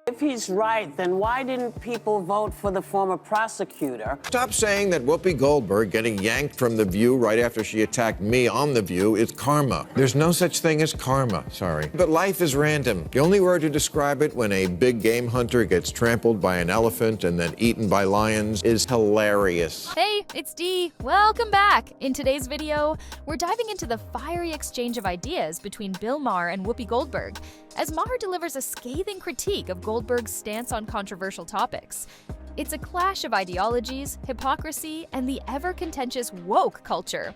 If he's right, then why didn't people vote for the former prosecutor? Stop saying that Whoopi Goldberg getting yanked from The View right after she attacked me on The View is karma. There's no such thing as karma, sorry. But life is random. The only word to describe it when a big game hunter gets trampled by an elephant and then eaten by lions is hilarious. Hey, it's Dee. Welcome back. In today's video, we're diving into the fiery exchange of ideas between Bill Maher and Whoopi Goldberg, as Maher delivers a scathing critique of Goldberg's stance on controversial topics. It's a clash of ideologies, hypocrisy, and the ever-contentious woke culture.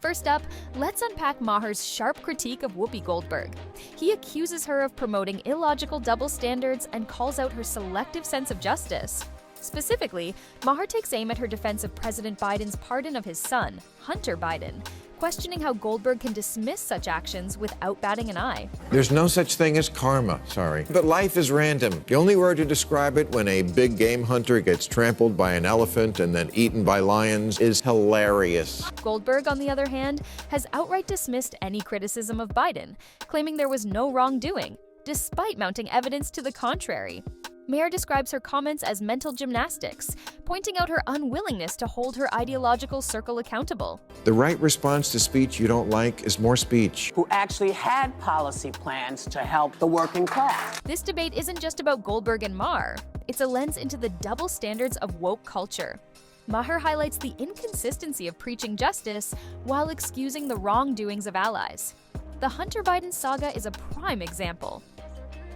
First up, let's unpack Maher's sharp critique of Whoopi Goldberg. He accuses her of promoting illogical double standards and calls out her selective sense of justice. Specifically, Maher takes aim at her defense of President Biden's pardon of his son, Hunter Biden, questioning how Goldberg can dismiss such actions without batting an eye. There's no such thing as karma, sorry. But life is random. The only word to describe it when a big game hunter gets trampled by an elephant and then eaten by lions is hilarious. Goldberg, on the other hand, has outright dismissed any criticism of Biden, claiming there was no wrongdoing, despite mounting evidence to the contrary. Maher describes her comments as mental gymnastics, pointing out her unwillingness to hold her ideological circle accountable. The right response to speech you don't like is more speech. Who actually had policy plans to help the working class. This debate isn't just about Goldberg and Maher. It's a lens into the double standards of woke culture. Maher highlights the inconsistency of preaching justice while excusing the wrongdoings of allies. The Hunter Biden saga is a prime example.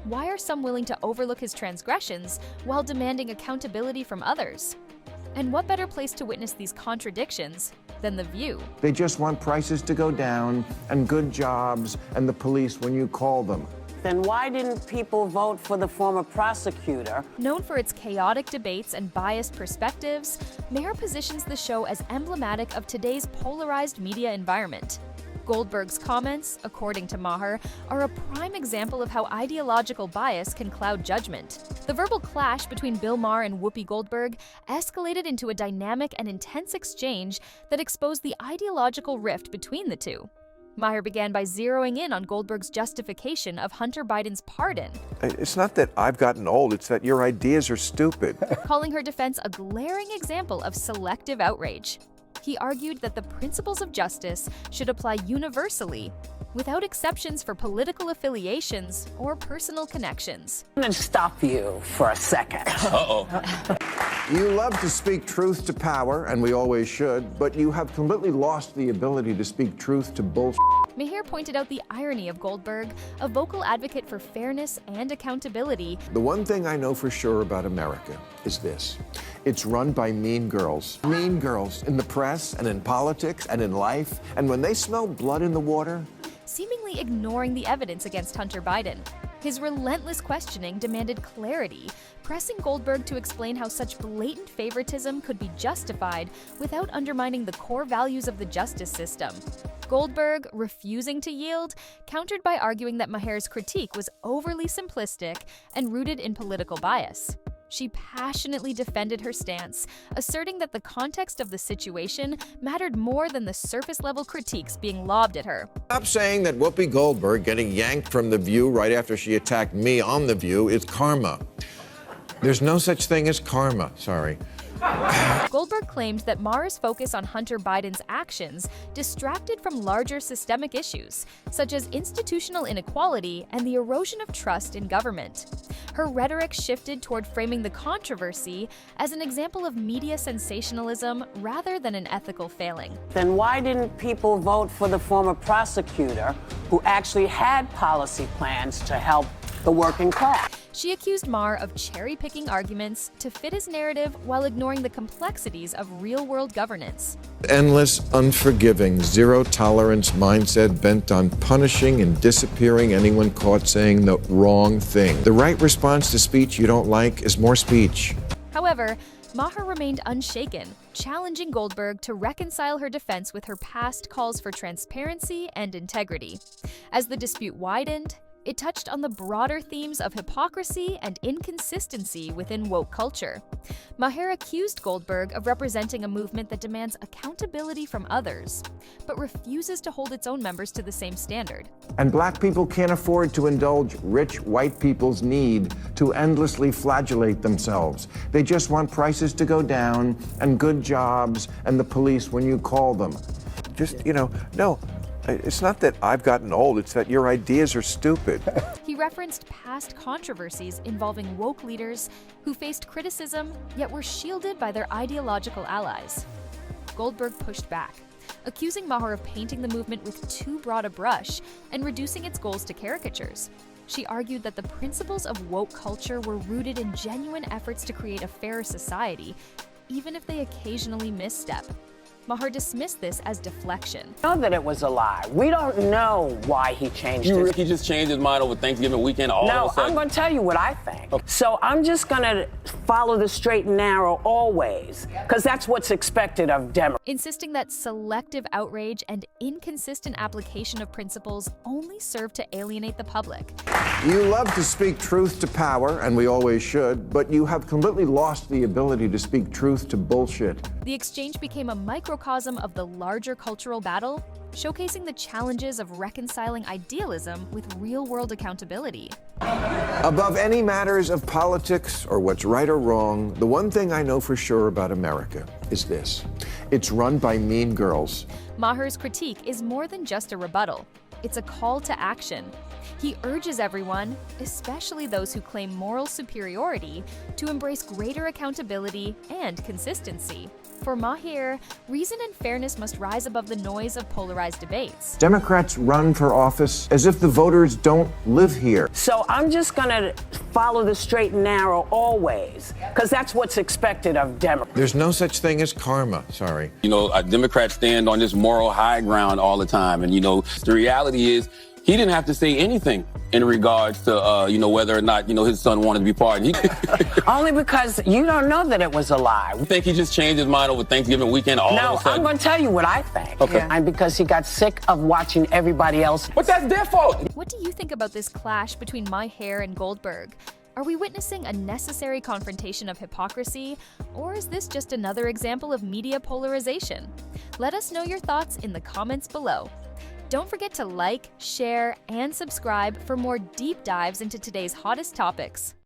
Why are some willing to overlook his transgressions while demanding accountability from others? And what better place to witness these contradictions than The View? They just want prices to go down and good jobs and the police when you call them. Then why didn't people vote for the former prosecutor? Known for its chaotic debates and biased perspectives, Maher positions the show as emblematic of today's polarized media environment. Goldberg's comments, according to Maher, are a prime example of how ideological bias can cloud judgment. The verbal clash between Bill Maher and Whoopi Goldberg escalated into a dynamic and intense exchange that exposed the ideological rift between the two. Maher began by zeroing in on Goldberg's justification of Hunter Biden's pardon. It's not that I've gotten old, it's that your ideas are stupid. Calling her defense a glaring example of selective outrage. He argued that the principles of justice should apply universally, without exceptions for political affiliations or personal connections. I'm going to stop you for a second. You love to speak truth to power, and we always should, but you have completely lost the ability to speak truth to bullshit. Maher pointed out the irony of Goldberg, a vocal advocate for fairness and accountability. The one thing I know for sure about America is this. It's run by mean girls. Mean girls in the press and in politics and in life. And when they smell blood in the water, seemingly ignoring the evidence against Hunter Biden. His relentless questioning demanded clarity, pressing Goldberg to explain how such blatant favoritism could be justified without undermining the core values of the justice system. Goldberg, refusing to yield, countered by arguing that Maher's critique was overly simplistic and rooted in political bias. She passionately defended her stance, asserting that the context of the situation mattered more than the surface-level critiques being lobbed at her. Stop saying that Whoopi Goldberg getting yanked from The View right after she attacked me on The View is karma. There's no such thing as karma, sorry. Goldberg claimed that Maher's focus on Hunter Biden's actions distracted from larger systemic issues, such as institutional inequality and the erosion of trust in government. Her rhetoric shifted toward framing the controversy as an example of media sensationalism rather than an ethical failing. Then why didn't people vote for the former prosecutor who actually had policy plans to help the working class? She accused Maher of cherry-picking arguments to fit his narrative while ignoring the complexities of real-world governance. Endless, unforgiving, zero-tolerance mindset bent on punishing and disappearing anyone caught saying the wrong thing. The right response to speech you don't like is more speech. However, Maher remained unshaken, challenging Goldberg to reconcile her defense with her past calls for transparency and integrity. As the dispute widened, It touched on the broader themes of hypocrisy and inconsistency within woke culture. Maher accused Goldberg of representing a movement that demands accountability from others, but refuses to hold its own members to the same standard. And black people can't afford to indulge rich white people's need to endlessly flagellate themselves. They just want prices to go down and good jobs and the police when you call them. Just, no. It's not that I've gotten old, it's that your ideas are stupid. He referenced past controversies involving woke leaders who faced criticism yet were shielded by their ideological allies. Goldberg pushed back, accusing Maher of painting the movement with too broad a brush and reducing its goals to caricatures. She argued that the principles of woke culture were rooted in genuine efforts to create a fairer society, even if they occasionally misstep. Maher dismissed this as deflection. Know that it was a lie. We don't know why he changed his. He just changed his mind over Thanksgiving weekend all of a No, sudden? I'm going to tell you what I think. So I'm just going to follow the straight and narrow always, because that's what's expected of Democrats. Insisting that selective outrage and inconsistent application of principles only serve to alienate the public. You love to speak truth to power, and we always should, but you have completely lost the ability to speak truth to bullshit. The exchange became a microcosm of the larger cultural battle, showcasing the challenges of reconciling idealism with real-world accountability. Above any matters of politics or what's right or wrong, the one thing I know for sure about America is this: it's run by mean girls. Maher's critique is more than just a rebuttal. It's a call to action. He urges everyone, especially those who claim moral superiority, to embrace greater accountability and consistency. For Maher, reason and fairness must rise above the noise of polarized debates. Democrats run for office as if the voters don't live here. So I'm just going to follow the straight and narrow always, because that's what's expected of Democrats. There's no such thing as karma, sorry. Democrats stand on this moral high ground all the time. And, the reality is, he didn't have to say anything in regards to, whether or not, his son wanted to be pardoned. Only because you don't know that it was a lie. I think he just changed his mind over Thanksgiving weekend all No, of a sudden. I'm going to tell you what I think. Okay. And because he got sick of watching everybody else. But that's their fault. What do you think about this clash between Maher and Goldberg? Are we witnessing a necessary confrontation of hypocrisy, or is this just another example of media polarization? Let us know your thoughts in the comments below. Don't forget to like, share, and subscribe for more deep dives into today's hottest topics.